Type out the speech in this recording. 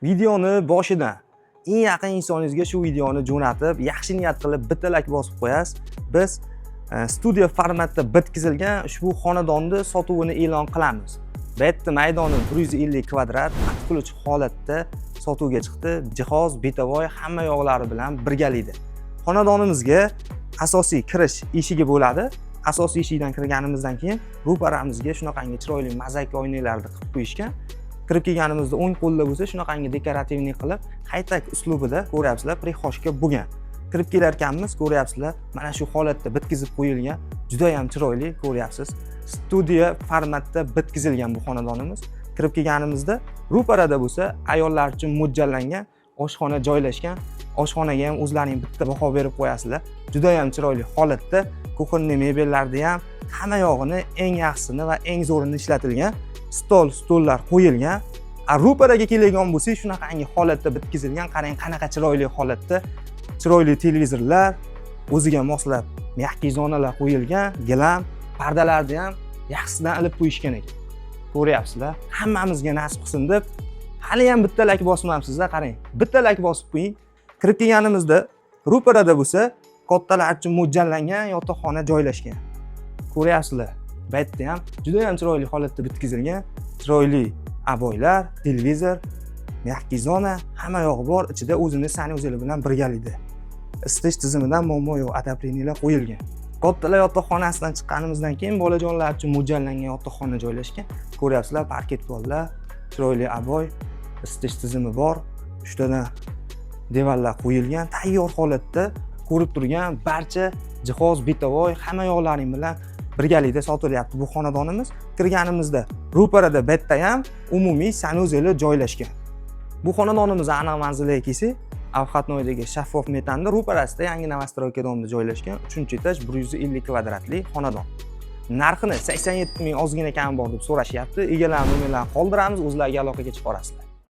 Videoni boshidan eng yaqin insoningizga shu videoni jo'natib, yaxshi niyat qilib bitta like bosib qo'yasiz. Biz studiya formatda bitkazilgan ushbu xonadonni sotuvini e'lon qilamiz. Bu yerda maydoni 150 kvadrat, quluvchi holatda sotuvga chiqdi. Jihoz, betovoy hamma yo'qlari bilan birgalikda. Xonadonimizga asosiy kirish eshigi bo'ladi. Asosiy eshikdan kirganimizdan keyin ro'paramizga shunaqangi chiroyli mozaik oynalarni qilib qo'yishgan. Kirib kelganimizda o'ng qo'lda bo'lsa shunaqangi dekorativniy qilib, haytak uslubida ko'ryapsizlar, prixoshka bo'lgan. Kirib kelarkanmiz, ko'ryapsizlar, mana shu holatda bitkazib qo'yilgan, juda ham chiroyli ko'ryapsiz. Studiya formatda bitkazilgan bu xonadonimiz. Kirib kelganimizda ro'parada bo'lsa ayollar uchun mo'ljallangan oshxona joylashgan. Oshxonaga ham o'zlaring bitta baho berib qo'yasizlar. Juda ham chiroyli holatda kuxonniy mebellarda ham hamma yog'ini eng yaxshisini va eng zo'rini ishlatilgan. Stollar qo'yilgan. Ro'paraga keladigan bo'lsak, shunaqangi holatda bitkazilgan. Qarang, qanaqa chiroyli holatda. Chiroyli televizorlar, o'ziga moslab mягкий zonalar qo'yilgan, gilam, pardalarni ham yaxshisidan ilib qo'yishgan ekan. Ko'ryapsizlar? Hammamizga nasib qilsin deb hali ham bitta like bosmamsizlar, qarang. Bitta like bosib qo'ying. Kirib kelganimizda ro'parada bo'lsa, kattalar uchun mo'ljallangan yotoqxona joylashgan. Ko'ryapsizlar? Bu yerda ham juda ham chiroyli holatda bitkazilgan, chiroyli aboylar, televizor, mягкий zona, hamma yog'i bor. Ichida o'zini sanuzeli bilan birgalikda. Isitish tizimidan muammo yo'q, adaptiniyalar qo'yilgan. Kattalar yotoqxonasidan chiqqanimizdan keyin bolajonlar uchun mo'ljallangan yotoqxona joylashgan. Ko'ryapsizlar, parket pollar, chiroyli aboy, isitish tizimi bor. 3 tadan devorlar qo'yilgan, tayyor holatda ko'rib turgan barcha jihoz, betovoy hamma yo'qlaring bilan birgalikda sotilyapti bu xonadonimiz. Kirganimizda ro'parada bu yerda ham umumiy sanuzeli joylashgan. Bu xonadonimiz aniq manziliga kelsak, Avxatnoydagi shaffof metanda ro'parasida yangi Novostroyka domida joylashgan 3-etaj 150 kvadratli xonadon. Narxini 87 ming ozgina kam bor deb so'rashyapti. Egalarning nomerlarini qoldiramiz, o'zlariga aloqaga chiqib borasizlar.